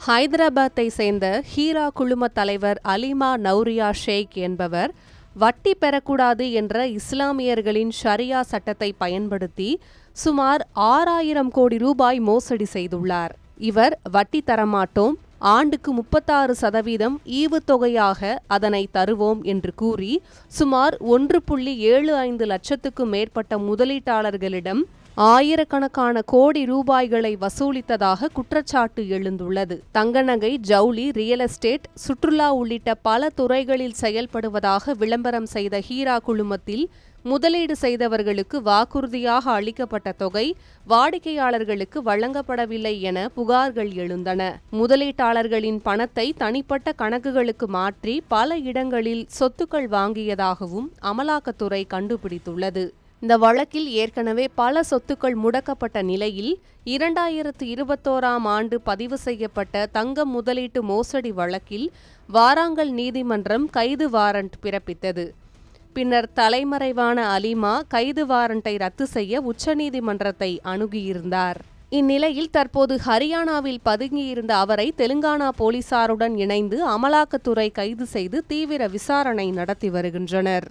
ஹைதராபாத்தை சேர்ந்த ஹீரா குழும தலைவர் அலிமா நௌரியா ஷேக் என்பவர் வட்டி பெறக்கூடாது என்ற இஸ்லாமியர்களின் ஷரியா சட்டத்தை பயன்படுத்தி சுமார் 6,000 கோடி ரூபாய் மோசடி செய்துள்ளார். இவர் வட்டி தரமாட்டோம், ஆண்டுக்கு 36% ஈவுத்தொகையாக அதனை தருவோம் என்று கூறி சுமார் 1.75 லட்சத்துக்கும் மேற்பட்ட முதலீட்டாளர்களிடம் ஆயிரக்கணக்கான கோடி ரூபாய்களை வசூலித்ததாக குற்றச்சாட்டு எழுந்துள்ளது. தங்க நகை, ஜவுளி, ரியல் எஸ்டேட், சுற்றுலா உள்ளிட்ட பல துறைகளில் செயல்படுவதாக விளம்பரம் செய்த ஹீரா குழுமத்தில் முதலீடு செய்தவர்களுக்கு வாக்குறுதியாக அளிக்கப்பட்ட தொகை வாடிக்கையாளர்களுக்கு வழங்கப்படவில்லை என புகார்கள் எழுந்தன. முதலீட்டாளர்களின் பணத்தை தனிப்பட்ட கணக்குகளுக்கு மாற்றி பல இடங்களில் சொத்துக்கள் வாங்கியதாகவும் அமலாக்கத்துறை கண்டுபிடித்துள்ளது. இந்த வழக்கில் ஏற்கனவே பல சொத்துக்கள் முடக்கப்பட்ட நிலையில் 2021ஆம் ஆண்டு பதிவு செய்யப்பட்ட தங்க முதலீட்டு மோசடி வழக்கில் வாராங்கல் நீதிமன்றம் கைது வாரண்ட் பிறப்பித்தது. பின்னர் தலைமறைவான அலிமா கைது வாரண்டை ரத்து செய்ய உச்சநீதிமன்றத்தை அணுகியிருந்தார். இந்நிலையில் தற்போது ஹரியானாவில் பதுங்கியிருந்த அவரை தெலுங்கானா போலீசாருடன் இணைந்து அமலாக்கத்துறை கைது செய்து தீவிர விசாரணை நடத்தி வருகின்றனர்.